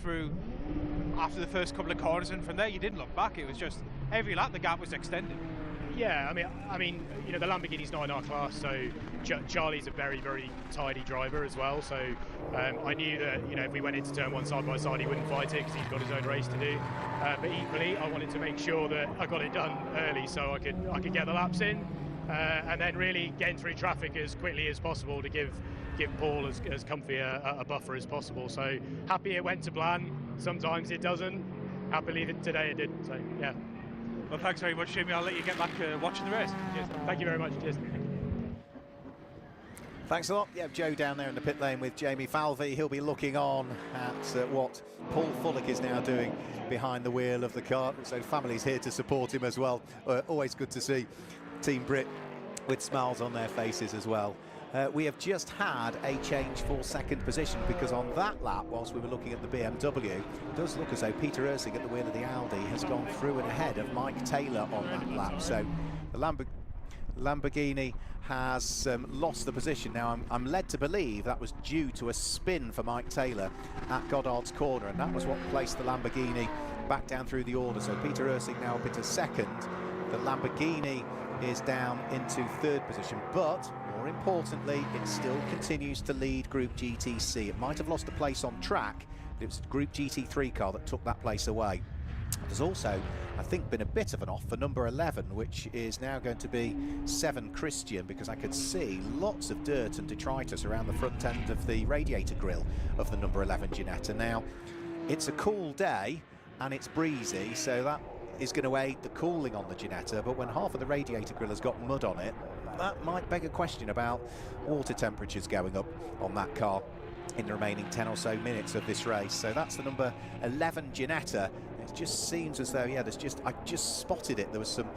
through after the first couple of corners, and from there you didn't look back. It was just every lap the gap was extended. Yeah, I mean, you know, the Lamborghini's not in our class, so Charlie's a very, very tidy driver as well. So I knew that, you know, if we went into turn one side by side, he wouldn't fight it because he's got his own race to do. But equally, I wanted to make sure that I got it done early so I could get the laps in, and then really getting through traffic as quickly as possible to give Paul as comfy a buffer as possible. So happy it went to plan. Sometimes it doesn't. Happily today it did. So yeah. Well, thanks very much, Jimmy. I'll let you get back watching the race. Cheers. Thank you very much. Cheers. Thanks a lot. Yeah, Joe down there in the pit lane with Jamie Falvey. He'll be looking on at what Paul Fullock is now doing behind the wheel of the car. So family's here to support him as well. Always good to see Team Brit with smiles on their faces as well. We have just had a change for second position, because on that lap, whilst we were looking at the BMW, it does look as though Peter Ursig at the wheel of the Audi has gone through and ahead of Mike Taylor on that lap. So the Lamborghini has lost the position. Now I'm led to believe that was due to a spin for Mike Taylor at Goddard's corner, and that was what placed the Lamborghini back down through the order. So Peter Ursig now up into second. The Lamborghini is down into third position, but more importantly, it still continues to lead Group GTC. It might have lost a place on track, but it was the Group GT3 car that took that place away. There's also, I think, been a bit of an off for number 11, which is now going to be 7 Christian, because I could see lots of dirt and detritus around the front end of the radiator grille of the number 11 Ginetta. Now, it's a cool day and it's breezy, so that is going to aid the cooling on the Ginetta, but when half of the radiator grille has got mud on it, that might beg a question about water temperatures going up on that car in the remaining 10 or so minutes of this race. So that's the number 11 Ginetta. It just seems as though, yeah, I just spotted it. There was some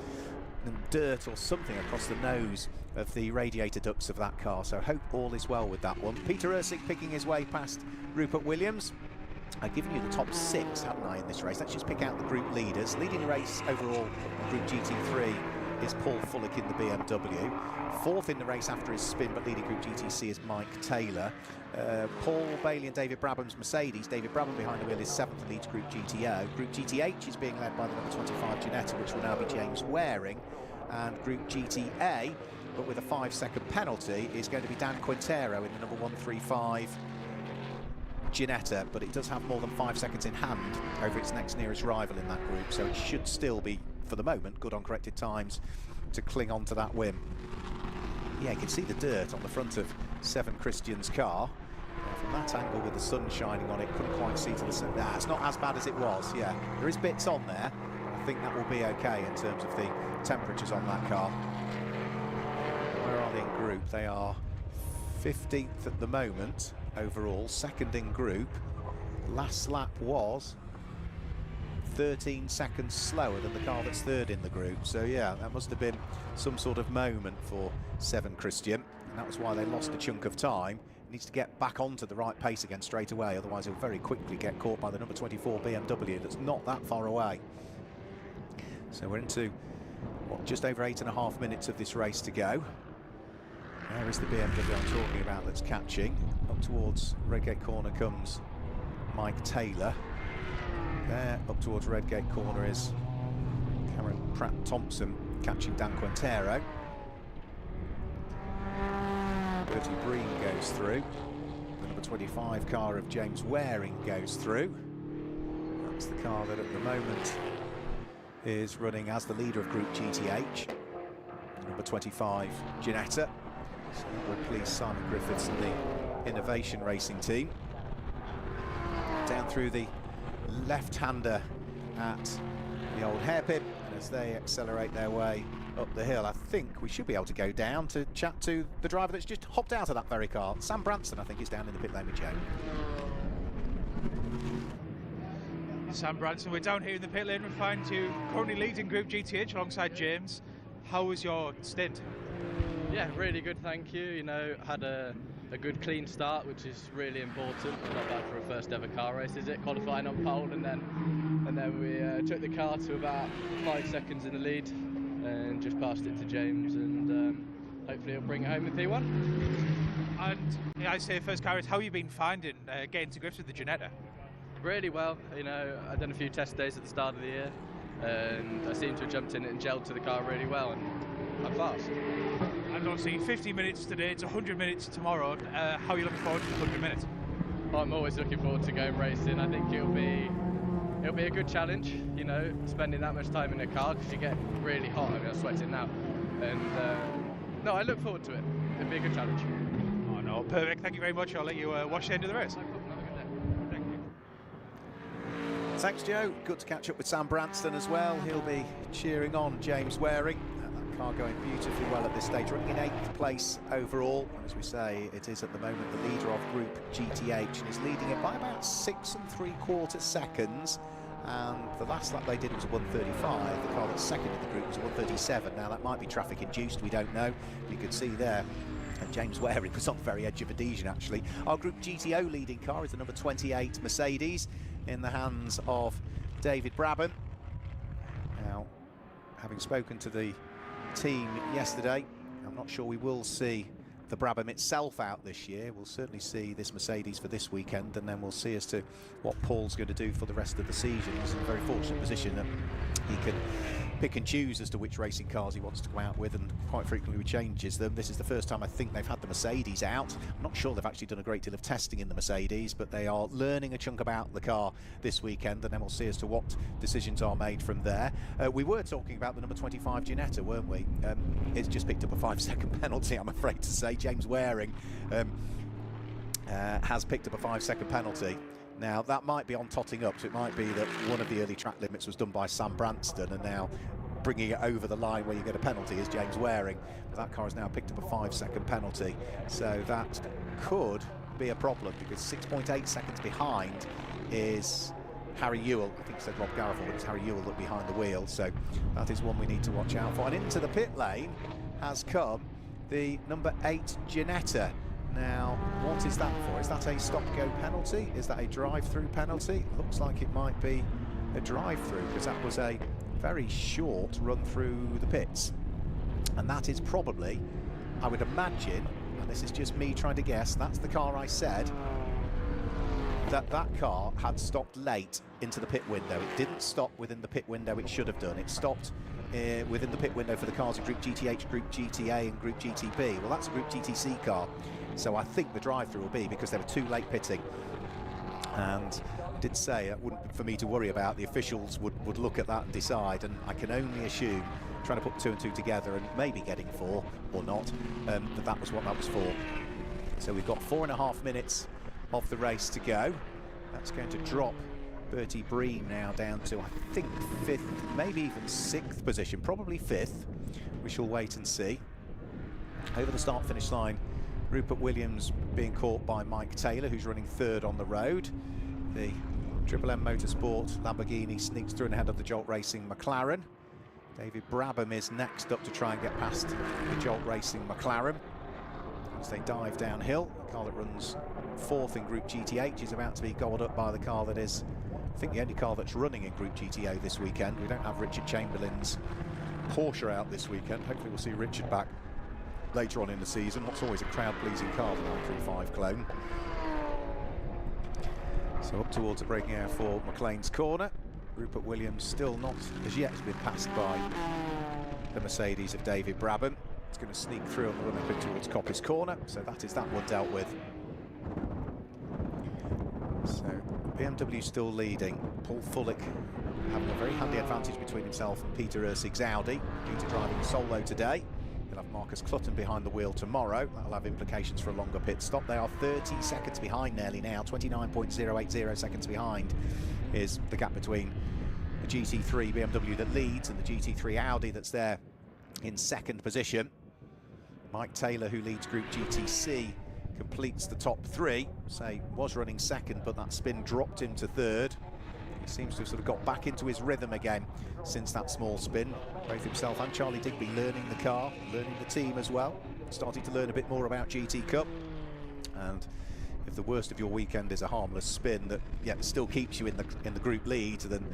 dirt or something across the nose of the radiator ducts of that car, so hope all is well with that one. Peter Ursig picking his way past Rupert Williams. I've given you the top 6, haven't I, in this race? Let's just pick out the group leaders. Leading the race overall, Group GT3, is Paul Fullock in the BMW. Fourth in the race after his spin, but leading Group GTC is Mike Taylor. Paul Bailey and David Brabham's Mercedes. David Brabham behind the wheel is 7th and leads Group GTO. Group GTH is being led by the number 25 Ginetta, which will now be James Waring. And Group GTA, but with a 5-second penalty, is going to be Dan Quintero in the number 135 Ginetta, but it does have more than 5 seconds in hand over its next nearest rival in that group, so it should still be, for the moment, good on corrected times to cling on to that win. Yeah, you can see the dirt on the front of 7 Christian's car. From that angle with the sun shining on it, couldn't quite see to the sun. Nah, it's not as bad as it was. Yeah, there is bits on there. I think that will be okay in terms of the temperatures on that car. Where are they in group? They are 15th at the moment overall, second in group. Last lap was 13 seconds slower than the car that's third in the group, so yeah, that must have been some sort of moment for 7 Christian, and that was why they lost a chunk of time. He needs to get back onto the right pace again straight away, otherwise he'll very quickly get caught by the number 24 BMW that's not that far away. So we're into just over 8.5 minutes of this race to go. There is the BMW I'm talking about that's catching. Up towards Redgate Corner comes Mike Taylor. There, up towards Redgate Corner is Cameron Pratt-Thompson catching Dan Quintero. Bertie Breen goes through. The number 25 car of James Waring goes through. That's the car that at the moment is running as the leader of Group GTH. Number 25 Ginetta. So that will please Simon Griffiths and the Innovation Racing team. Down through the left-hander at the old hairpin, and as they accelerate their way up the hill, I think we should be able to go down to chat to the driver that's just hopped out of that very car. Sam Branson, I think, is down in the pit lane with Joe. Sam Branson, we're down here in the pit lane. We find you currently leading Group GTH alongside James. How was your stint? Yeah, really good, thank you. You know, had a good clean start, which is really important. Not bad for a first ever car race, is it? Qualifying on pole, and then we took the car to about 5 seconds in the lead and just passed it to James, and hopefully he'll bring it home in P1. And yeah, I say first car race, how have you been finding getting to grips with the Ginetta? Really well. You know, I've done a few test days at the start of the year, and I seem to have jumped in and gelled to the car really well, and I'm fast. And obviously 50 minutes today, it's 100 minutes tomorrow. How are you looking forward to the 100 minutes? I'm always looking forward to going racing. I think it'll be a good challenge, you know, spending that much time in a car, because you get really hot. I mean, I'm sweating now, and no, I look forward to it. It'll be a good challenge. Oh no, perfect. Thank you very much. I'll let you watch the end of the race. No problem. Have a good day. Thank you. Thanks, Joe. Good to catch up with Sam Branston as well. He'll be cheering on James Waring. That car going beautifully well at this stage, running in 8th place overall. And as we say, it is at the moment the leader of Group GTH and is leading it by about 6 3/4 seconds. And the last lap they did was a 1:35. The car that's second in the group was a 1:37. Now that might be traffic induced, we don't know. You can see there, and James Waring was on the very edge of adhesion actually. Our Group GTO leading car is the number 28 Mercedes in the hands of David Brabham. Now, having spoken to the team yesterday, I'm not sure we will see the Brabham itself out this year. We'll certainly see this Mercedes for this weekend, and then we'll see as to what Paul's going to do for the rest of the season. He's in a very fortunate position that he can pick and choose as to which racing cars he wants to go out with, and quite frequently changes them. This is the first time I think they've had the Mercedes out. I'm not sure they've actually done a great deal of testing in the Mercedes, but they are learning a chunk about the car this weekend, and then we'll see as to what decisions are made from there. We were talking about the number 25 Ginetta, weren't we? It's just picked up a 5-second penalty, I'm afraid to say. James Waring has picked up a 5-second penalty. Now, that might be on totting up, so it might be that one of the early track limits was done by Sam Branston, and now bringing it over the line where you get a penalty is James Waring. But that car has now picked up a 5-second penalty, so that could be a problem, because 6.8 seconds behind is Harry Ewell. I think it said Rob Garofal, but it's Harry Ewell that behind the wheel, so that is one we need to watch out for. And into the pit lane has come the number 8 Ginetta. Now, what is that for? Is that a stop-go penalty? Is that a drive-through penalty? Looks like it might be a drive-through, because that was a very short run through the pits. And that is probably, I would imagine, and this is just me trying to guess, that's the car I said that car had stopped late into the pit window. It didn't stop within the pit window it should have done. It stopped within the pit window for the cars in Group GTH, Group GTA and Group GTB. Well, that's a Group GTC car, so I think the drive-through will be because they were too late pitting. And I did say it wouldn't be for me to worry about. The officials would look at that and decide, and I can only assume, trying to put 2 and 2 together and maybe getting 4 or not, that was what that was for. So we've got 4.5 minutes of the race to go. That's going to drop Bertie Breen now down to, I think, 5th, maybe even 6th position, probably 5th. We shall wait and see. Over the start-finish line, Rupert Williams being caught by Mike Taylor, who's running 3rd on the road. The Triple M Motorsport Lamborghini sneaks through and ahead of the Jolt Racing McLaren. David Brabham is next up to try and get past the Jolt Racing McLaren as they dive downhill. The car that runs 4th in Group GTH is about to be gobbled up by the car that is, I think, the only car that's running in Group GTO this weekend. We don't have Richard Chamberlain's Porsche out this weekend. Hopefully we'll see Richard back later on in the season. What's always a crowd-pleasing car, the 935 clone. So up towards the braking area for McLean's corner. Rupert Williams still not as yet been passed by the Mercedes of David Brabham. It's going to sneak through on the run up in towards Coppice corner, so that is that one dealt with. So BMW still leading. Paul Fullick having a very handy advantage between himself and Peter Ersig's Audi. Peter driving solo today. He'll have Marcus Clutton behind the wheel tomorrow. That'll have implications for a longer pit stop. They are 30 seconds behind nearly now. 29.080 seconds behind is the gap between the GT3 BMW that leads and the GT3 Audi that's there in 2nd position. Mike Taylor, who leads Group GTC, completes the top 3. Say, was running 2nd, but that spin dropped him to 3rd. He seems to have sort of got back into his rhythm again since that small spin. Both himself and Charlie Digby learning the car, learning the team as well, starting to learn a bit more about GT Cup. And if the worst of your weekend is a harmless spin that still keeps you in the group lead, then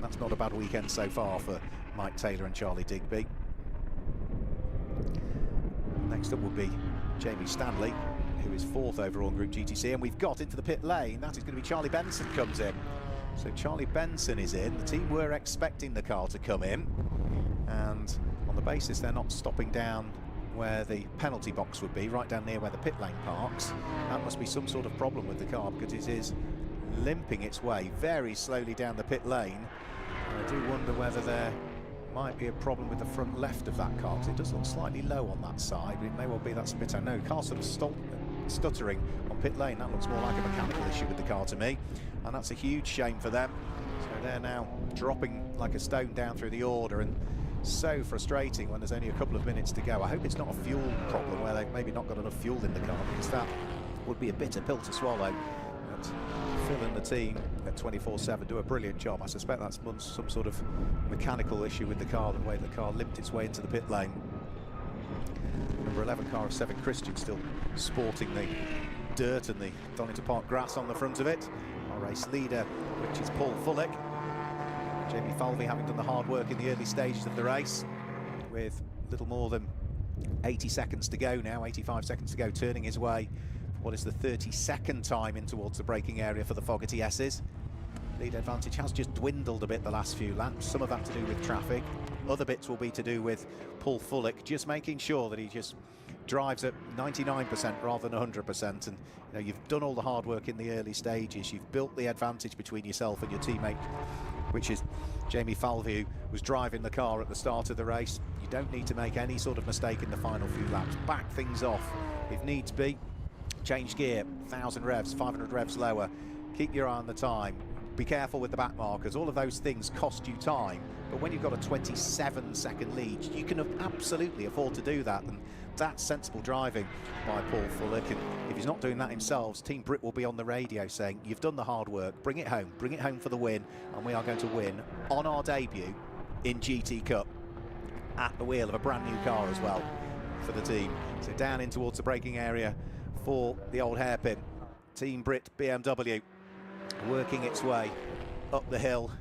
that's not a bad weekend so far for Mike Taylor and Charlie Digby. Next up will be Jamie Stanley. who is 4th overall in Group GTC, and we've got into the pit lane. That is going to be Charlie Benson comes in. So Charlie Benson is in. The team were expecting the car to come in, and on the basis they're not stopping down where the penalty box would be, right down near where the pit lane parks, that must be some sort of problem with the car, because it is limping its way very slowly down the pit lane. And I do wonder whether there might be a problem with the front left of that car, because it does look slightly low on that side, but it may well be that's a bit, I know, the car sort of stuttering on pit lane. That looks more like a mechanical issue with the car to me, and that's a huge shame for them. So they're now dropping like a stone down through the order, and so frustrating when there's only a couple of minutes to go. I hope it's not a fuel problem where they've maybe not got enough fuel in the car, because that would be a bitter pill to swallow. But Phil and the team at 24/7 do a brilliant job. I suspect that's some sort of mechanical issue with the car, the way the car limped its way into the pit lane. Number 11 car of 7 Christian still sporting the dirt and the Doninghton Park grass on the front of it. Our race leader, which is Paul Fullick. Jamie Falvey having done the hard work in the early stages of the race, with little more than 80 seconds to go now, 85 seconds to go, turning his way for what is the 32nd time in towards the braking area for the Fogarty S's. Lead advantage has just dwindled a bit the last few laps, some of that to do with traffic, other bits will be to do with Paul Fullick just making sure that he just drives at 99% rather than 100%, and you know, you've done all the hard work in the early stages, you've built the advantage between yourself and your teammate, which is Jamie Falvey, who was driving the car at the start of the race. You don't need to make any sort of mistake in the final few laps. Back things off if needs be. Change gear, 1,000 revs, 500 revs lower. Keep your eye on the time. Be careful with the back markers. All of those things cost you time. But when you've got a 27-second lead, you can absolutely afford to do that. And that's sensible driving by Paul Fullick. And if he's not doing that himself, Team Brit will be on the radio saying, you've done the hard work, bring it home for the win, and we are going to win on our debut in GT Cup at the wheel of a brand new car as well for the team. So down in towards the braking area for the old hairpin. Team Brit BMW working its way up the hill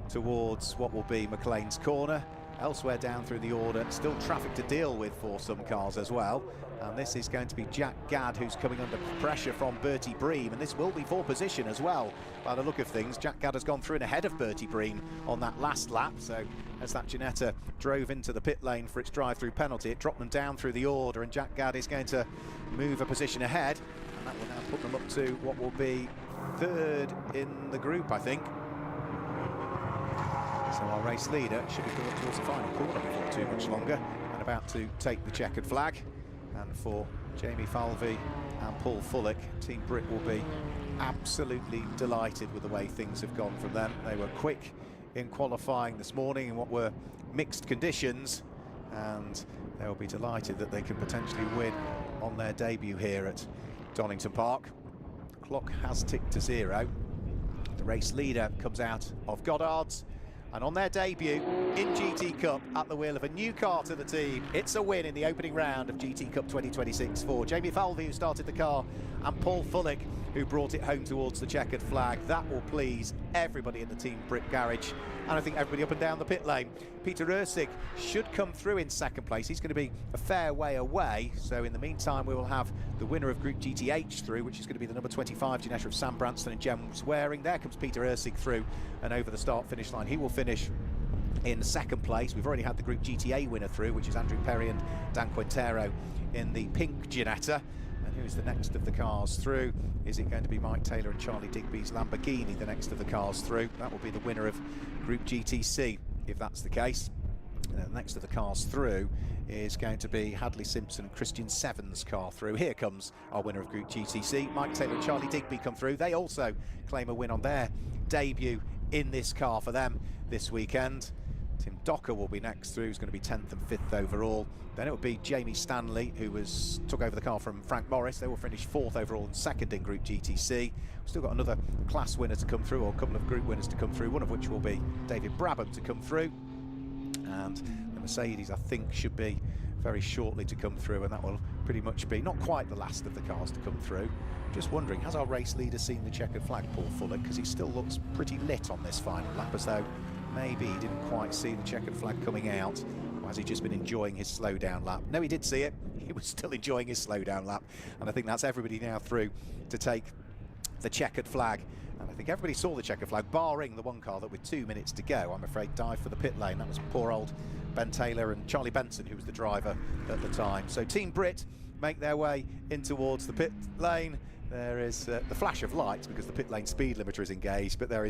towards what will be McLean's corner. Elsewhere down through the order, still traffic to deal with for some cars as well. And this is going to be Jack Gadd, who's coming under pressure from Bertie Bream, and this will be for position as well by the look of things. Jack Gadd has gone through and ahead of Bertie Bream on that last lap, so as that Ginetta drove into the pit lane for its drive-through penalty, it dropped them down through the order, and Jack Gadd is going to move a position ahead, and that will now put them up to what will be 3rd in the group, I think. So our race leader should be going towards the final corner before too much longer, and about to take the checkered flag. And for Jamie Falvey and Paul Fullick, Team Brit will be absolutely delighted with the way things have gone from them. They were quick in qualifying this morning in what were mixed conditions, and they'll be delighted that they can potentially win on their debut here at Doninghton Park. The clock has ticked to 0. The race leader comes out of Goddard's, and on their debut in GT Cup at the wheel of a new car to the team, it's a win in the opening round of GT Cup 2026 for Jamie Falvey, who started the car, and Paul Fullick, who brought it home towards the checkered flag. That will please everybody in the Team Brit garage, and I think everybody up and down the pit lane. Peter Ursig should come through in 2nd place. He's going to be a fair way away, so in the meantime we will have the winner of Group GTH through, which is going to be the number 25 Ginetta of Sam Branston and James Waring. There comes Peter Ursig through and over the start-finish line. He will finish in 2nd place. We've already had the Group GTA winner through, which is Andrew Perry and Dan Quintero in the pink Ginetta. And who's the next of the cars through? Is it going to be Mike Taylor and Charlie Digby's Lamborghini, the next of the cars through? That will be the winner of Group GTC, if that's the case. And the next of the cars through is going to be Hadley Simpson and Christian Seven's car through. Here comes our winner of Group GTC. Mike Taylor and Charlie Digby come through. They also claim a win on their debut in this car for them this weekend. Tim Docker will be next through, who's going to be 10th and 5th overall. Then it will be Jamie Stanley, who took over the car from Frank Morris. They will finish 4th overall and 2nd in Group GTC. We've still got another class winner to come through, or a couple of group winners to come through, one of which will be David Brabham to come through. And the Mercedes, I think, should be very shortly to come through, and that will pretty much be not quite the last of the cars to come through. Just wondering, has our race leader seen the checkered flag, Paul Fullick? Because he still looks pretty lit on this final lap, as though maybe he didn't quite see the checkered flag coming out. has he just been enjoying his slowdown lap? No, he did see it. He was still enjoying his slowdown lap. And I think that's everybody now through to take the checkered flag. And I think everybody saw the checkered flag, barring the one car that with 2 minutes to go, I'm afraid, dived for the pit lane. That was poor old Ben Taylor and Charlie Benson, who was the driver at the time. So Team Brit make their way in towards the pit lane. There is the flash of lights because the pit lane speed limiter is engaged, but there is